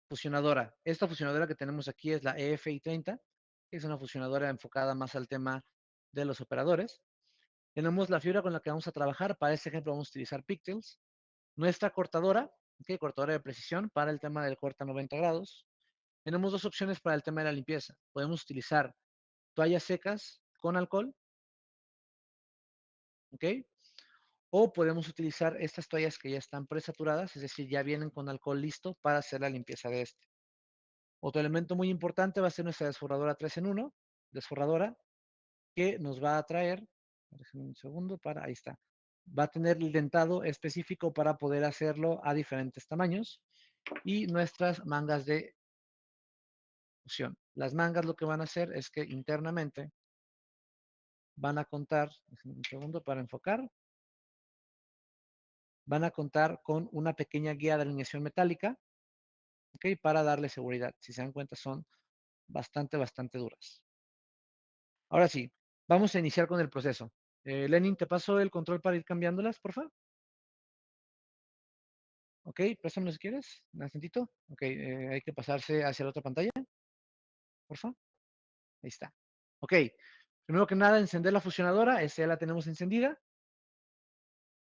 fusionadora. Esta fusionadora que tenemos aquí es la EFI30, que es una fusionadora enfocada más al tema de los operadores. Tenemos la fibra con la que vamos a trabajar. Para este ejemplo vamos a utilizar Pictels. Nuestra cortadora, ¿okay? Cortadora de precisión para el tema del corte a 90 grados. Tenemos dos opciones para el tema de la limpieza. Podemos utilizar toallas secas con alcohol, ¿ok? O podemos utilizar estas toallas que ya están presaturadas, es decir, ya vienen con alcohol listo para hacer la limpieza de este. Otro elemento muy importante va a ser nuestra desforradora 3 en 1, desforradora, que nos va a traer, déjenme un segundo para, ahí está, va a tener el dentado específico para poder hacerlo a diferentes tamaños y nuestras mangas de fusión. Las mangas lo que van a hacer es que internamente van a contar, déjenme un segundo para enfocar, van a contar con una pequeña guía de alineación metálica, ¿ok? Para darle seguridad. Si se dan cuenta son bastante duras. Ahora sí, vamos a iniciar con el proceso. Lenin, ¿te paso el control para ir cambiándolas, por favor? Ok, préstamelo si quieres, un instantito. Ok, hay que pasarse hacia la otra pantalla, por favor. Ahí está. Ok, primero que nada, encender la fusionadora. Esta ya la tenemos encendida.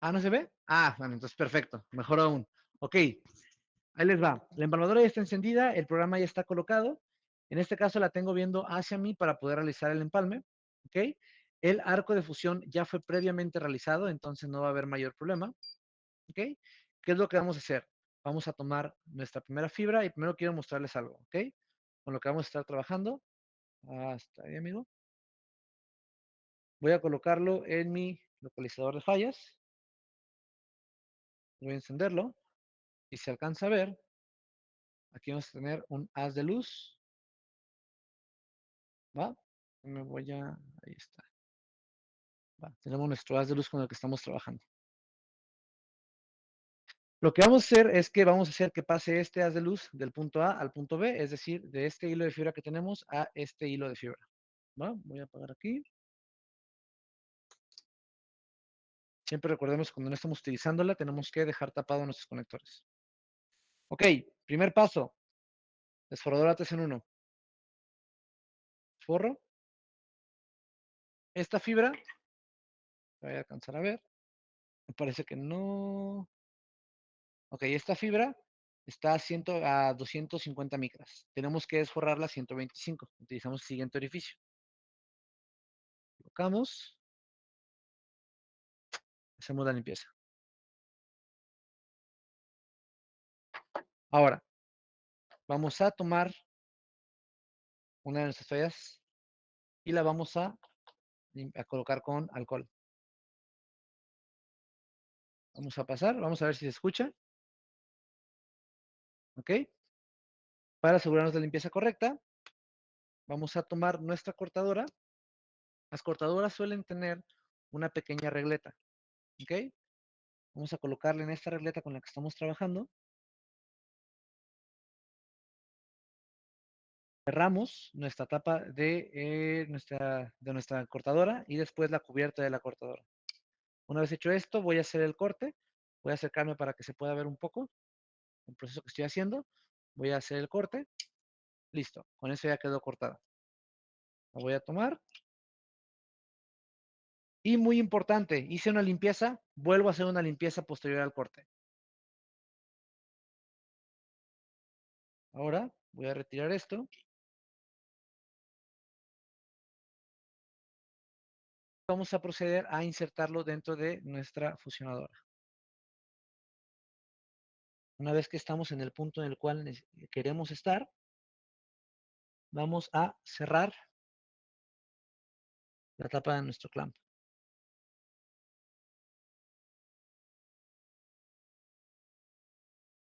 Ah, ¿no se ve? Ah, bueno, entonces perfecto, mejor aún. Ok, ahí les va. La empalmadora ya está encendida, el programa ya está colocado. En este caso la tengo viendo hacia mí para poder realizar el empalme. Ok, el arco de fusión ya fue previamente realizado, entonces no va a haber mayor problema. Ok, ¿qué es lo que vamos a hacer? Vamos a tomar nuestra primera fibra y primero quiero mostrarles algo. Ok, con lo que vamos a estar trabajando. Hasta ahí, amigo. Voy a colocarlo en mi localizador de fallas. Voy a encenderlo y se alcanza a ver. Aquí vamos a tener un haz de luz. ¿Va? Me voy a... Ahí está. Va. Tenemos nuestro haz de luz con el que estamos trabajando. Lo que vamos a hacer es que vamos a hacer que pase este haz de luz del punto A al punto B, es decir, de este hilo de fibra que tenemos a este hilo de fibra. ¿Va? Voy a apagar aquí. Siempre recordemos que cuando no estamos utilizándola, tenemos que dejar tapados nuestros conectores. Ok, primer paso. Desforradora 3 en 1. Forro. Esta fibra, voy a alcanzar a ver. Me parece que no. Ok, esta fibra está a 250 micras. Tenemos que desforrarla a 125. Utilizamos el siguiente orificio. Colocamos. Hacemos la limpieza. Ahora, vamos a tomar una de nuestras toallas y la vamos a colocar con alcohol. Vamos a pasar, vamos a ver si se escucha. ¿Ok? Para asegurarnos de la limpieza correcta, vamos a tomar nuestra cortadora. Las cortadoras suelen tener una pequeña regleta. ¿Ok? Vamos a colocarle en esta regleta con la que estamos trabajando. cerramos nuestra tapa de nuestra cortadora y después la cubierta de la cortadora. Una vez hecho esto, voy a hacer el corte. Voy a acercarme para que se pueda ver un poco el proceso que estoy haciendo. Voy a hacer el corte. Listo, con eso ya quedó cortada. La voy a tomar. Y muy importante, hice una limpieza, vuelvo a hacer una limpieza posterior al corte. Ahora voy a retirar esto. Vamos a proceder a insertarlo dentro de nuestra fusionadora. Una vez que estamos en el punto en el cual queremos estar, vamos a cerrar la tapa de nuestro clamp.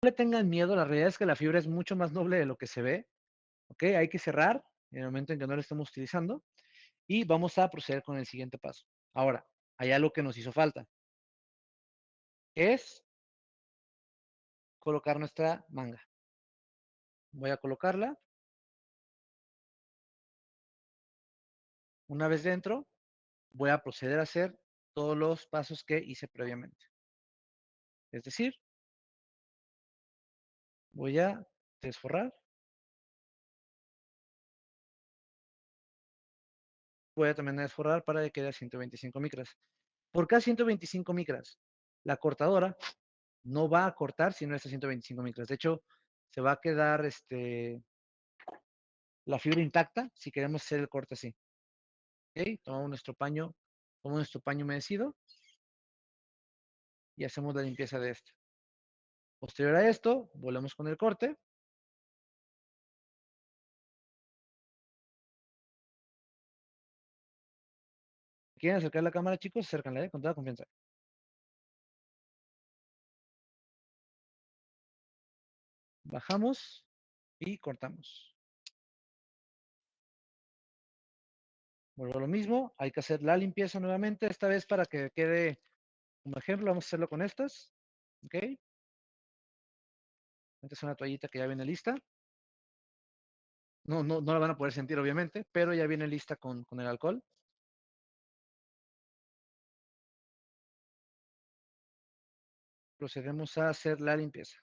No le tengan miedo, la realidad es que la fibra es mucho más noble de lo que se ve. ¿Ok? Hay que cerrar en el momento en que no lo estemos utilizando y vamos a proceder con el siguiente paso. Ahora, hay algo que nos hizo falta. Es colocar nuestra manga. Voy a colocarla. Una vez dentro, voy a proceder a hacer todos los pasos que hice previamente. Es decir, voy a desforrar. Voy a también desforrar para que quede a 125 micras. ¿Por qué a 125 micras? La cortadora no va a cortar si no es a 125 micras. De hecho, se va a quedar la fibra intacta si queremos hacer el corte así. ¿Ok? Tomamos nuestro paño humedecido y hacemos la limpieza de esto. Posterior a esto, volvemos con el corte. ¿Quieren acercar la cámara, chicos? Acércanla, con toda confianza. Bajamos y cortamos. Vuelvo a lo mismo, hay que hacer la limpieza nuevamente, esta vez para que quede como ejemplo, vamos a hacerlo con estas. ¿Ok? Esta es una toallita que ya viene lista. No la van a poder sentir, obviamente, pero ya viene lista con el alcohol. Procedemos a hacer la limpieza.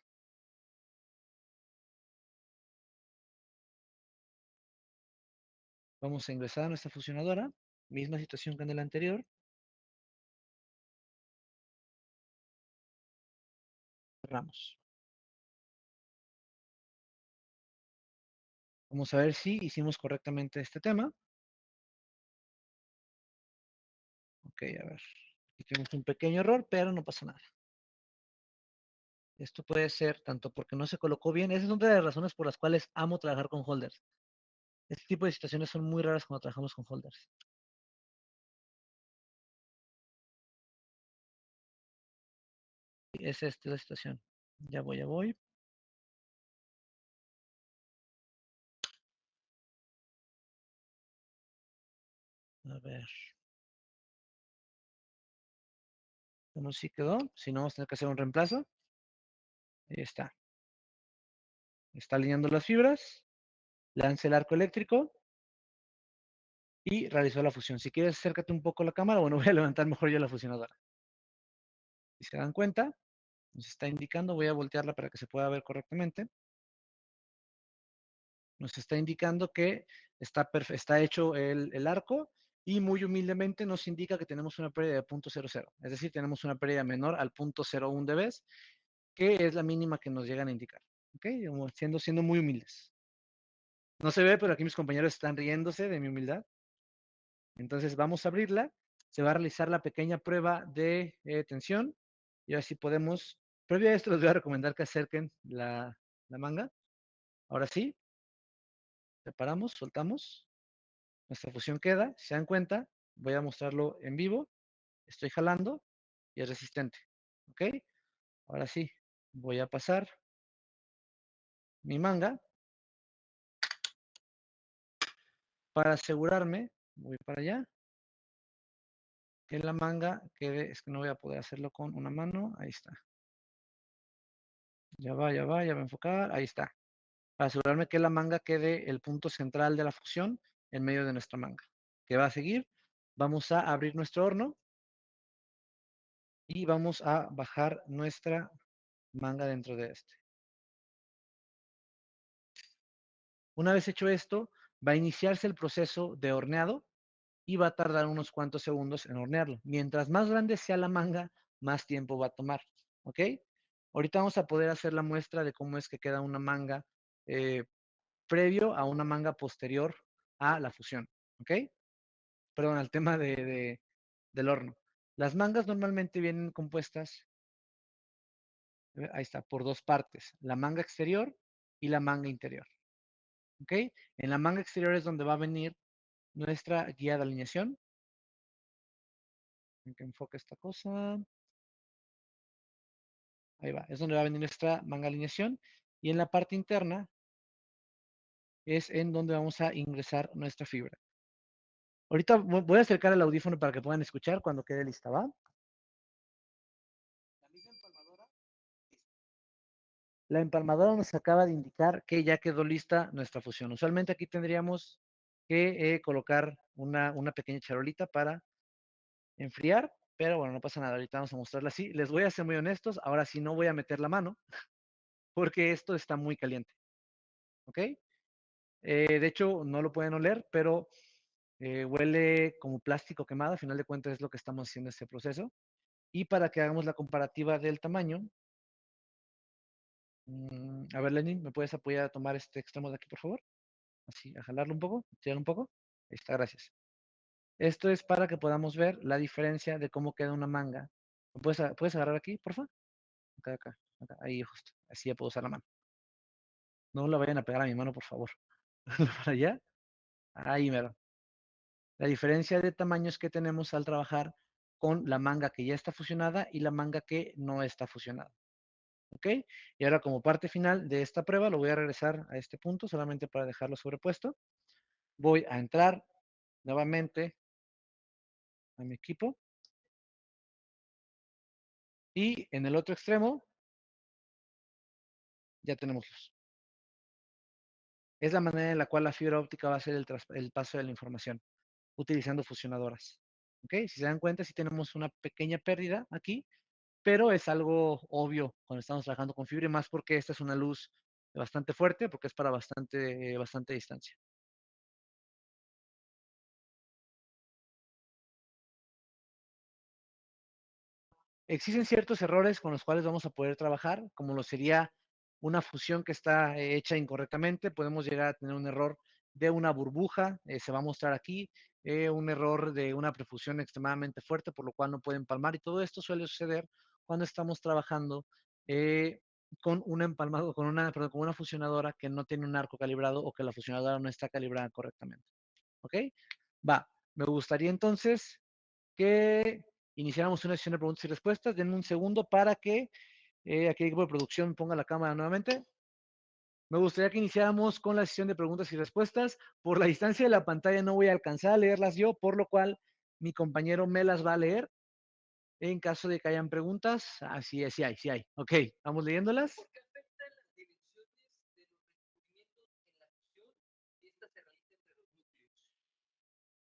Vamos a ingresar a nuestra fusionadora. Misma situación que en el anterior. Cerramos. Vamos a ver si hicimos correctamente este tema. Ok, a ver. Aquí tenemos un pequeño error, pero no pasa nada. Esto puede ser tanto porque no se colocó bien. Esa es una de las razones por las cuales amo trabajar con holders. Este tipo de situaciones son muy raras cuando trabajamos con holders. Es esta la situación. Ya voy, ya voy. A ver. Bueno, sí quedó. Si no, vamos a tener que hacer un reemplazo. Ahí está. Está alineando las fibras. Lance el arco eléctrico. Y realizó la fusión. Si quieres, acércate un poco a la cámara. Bueno, voy a levantar mejor yo la fusionadora. Si se dan cuenta, nos está indicando, voy a voltearla para que se pueda ver correctamente. Nos está indicando que está hecho el arco y muy humildemente nos indica que tenemos una pérdida de 0.00. Es decir, tenemos una pérdida menor al 0.01 dB, que es la mínima que nos llegan a indicar. ¿Ok? Siendo muy humildes. No se ve, pero aquí mis compañeros están riéndose de mi humildad. Entonces vamos a abrirla. Se va a realizar la pequeña prueba de tensión. Y ahora sí podemos, previo a esto les voy a recomendar que acerquen la manga. Ahora sí, separamos, soltamos. Nuestra fusión queda. Si se dan cuenta, voy a mostrarlo en vivo. Estoy jalando y es resistente. ¿Ok? Ahora sí, voy a pasar mi manga para asegurarme. Voy para allá. Que la manga quede, es que no voy a poder hacerlo con una mano. Ahí está. Ya va a enfocar. Ahí está. para asegurarme que la manga quede el punto central de la fusión en medio de nuestra manga. ¿Qué va a seguir? Vamos a abrir nuestro horno y vamos a bajar nuestra manga dentro de este. Una vez hecho esto, va a iniciarse el proceso de horneado y va a tardar unos cuantos segundos en hornearlo. Mientras más grande sea la manga, más tiempo va a tomar, ¿ok? Ahorita vamos a poder hacer la muestra de cómo es que queda una manga eh, previo a una manga posterior a la fusión, ¿ok? Perdón, al tema del horno. Las mangas normalmente vienen compuestas, ahí está, por dos partes, la manga exterior y la manga interior, ¿ok? En la manga exterior es donde va a venir nuestra guía de alineación. En que enfoque esta cosa. Ahí va, es donde va a venir nuestra manga de alineación. Y en la parte interna es en donde vamos a ingresar nuestra fibra. Ahorita voy a acercar el audífono para que puedan escuchar cuando quede lista, ¿va? La empalmadora nos acaba de indicar que ya quedó lista nuestra fusión. Usualmente aquí tendríamos que colocar una pequeña charolita para enfriar, pero bueno, no pasa nada. Ahorita vamos a mostrarla así. Les voy a ser muy honestos, ahora sí no voy a meter la mano porque esto está muy caliente, ¿ok? De hecho, no lo pueden oler, pero huele como plástico quemado. A final de cuentas es lo que estamos haciendo en este proceso. Y para que hagamos la comparativa del tamaño, a ver, Lenin, ¿me puedes apoyar a tomar este extremo de aquí, por favor? Así, a jalarlo un poco, tirar un poco. Ahí está, gracias. Esto es para que podamos ver la diferencia de cómo queda una manga. ¿Puedes agarrar aquí, por favor? Acá, acá, acá, ahí justo. Así ya puedo usar la mano. No la vayan a pegar a mi mano, por favor. Para allá. Ahí mero. La diferencia de tamaños que tenemos al trabajar con la manga que ya está fusionada y la manga que no está fusionada. ¿Ok? Y ahora como parte final de esta prueba, lo voy a regresar a este punto solamente para dejarlo sobrepuesto. Voy a entrar nuevamente a mi equipo y en el otro extremo ya tenemos luz. Es la manera en la cual la fibra óptica va a hacer el paso de la información, utilizando fusionadoras. ¿Ok? Si se dan cuenta, sí tenemos una pequeña pérdida aquí, pero es algo obvio cuando estamos trabajando con fibra, y más porque esta es una luz bastante fuerte, porque es para bastante distancia. Existen ciertos errores con los cuales vamos a poder trabajar, como lo sería una fusión que está hecha incorrectamente. Podemos llegar a tener un error de una burbuja, se va a mostrar aquí, un error de una perfusión extremadamente fuerte, por lo cual no puede empalmar. Y todo esto suele suceder cuando estamos trabajando eh, con una empalmado, perdón, con una fusionadora que no tiene un arco calibrado o que la fusionadora no está calibrada correctamente. ¿Ok? Va. Me gustaría entonces que iniciáramos una sesión de preguntas y respuestas. Denme un segundo para que aquí el equipo de producción ponga la cámara nuevamente. Me gustaría que iniciáramos con la sesión de preguntas y respuestas. Por la distancia de la pantalla no voy a alcanzar a leerlas yo, por lo cual mi compañero me las va a leer. En caso de que hayan preguntas, así es, sí hay. Ok, vamos leyéndolas.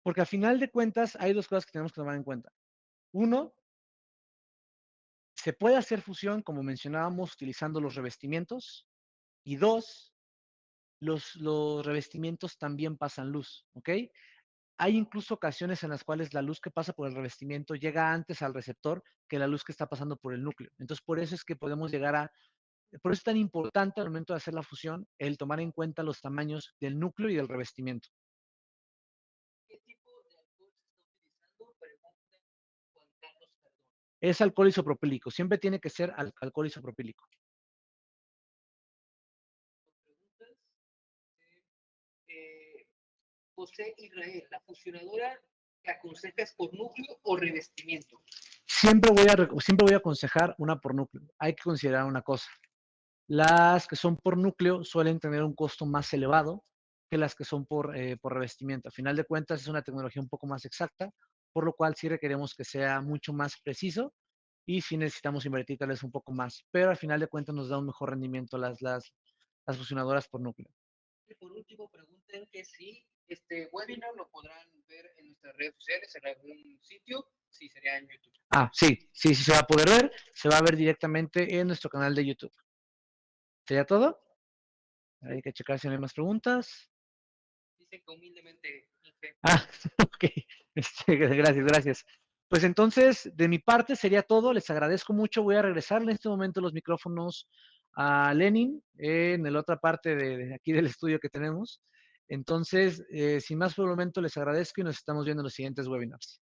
Porque al final de cuentas hay dos cosas que tenemos que tomar en cuenta. Uno, se puede hacer fusión, como mencionábamos, utilizando los revestimientos. Y dos, los revestimientos también pasan luz, ¿ok? Hay incluso ocasiones en las cuales la luz que pasa por el revestimiento llega antes al receptor que la luz que está pasando por el núcleo. Entonces, por eso es que podemos llegar a, por eso es tan importante al momento de hacer la fusión el tomar en cuenta los tamaños del núcleo y del revestimiento. Es alcohol isopropílico, siempre tiene que ser alcohol isopropílico. José Israel, la fusionadora que aconsejas por núcleo o revestimiento. Siempre voy a aconsejar una por núcleo. Hay que considerar una cosa. Las que son por núcleo suelen tener un costo más elevado que las que son por revestimiento. A final de cuentas es una tecnología un poco más exacta, por lo cual sí requeremos que sea mucho más preciso y sí necesitamos invertir tal vez un poco más. Pero al final de cuentas nos da un mejor rendimiento las las fusionadoras por núcleo. Y por último, pregunten que si este webinar lo podrán ver en nuestras redes sociales, en algún sitio, si sería en YouTube. Sí, se va a poder ver. Se va a ver directamente en nuestro canal de YouTube. ¿Sería todo? Hay que checar si no hay más preguntas. Dicen que humildemente, Inge. Ok. Gracias. Pues entonces, de mi parte sería todo. Les agradezco mucho. Voy a regresar en este momento los micrófonos a Lenin en la otra parte de aquí del estudio que tenemos. Entonces, sin más por el momento, les agradezco y nos estamos viendo en los siguientes webinars.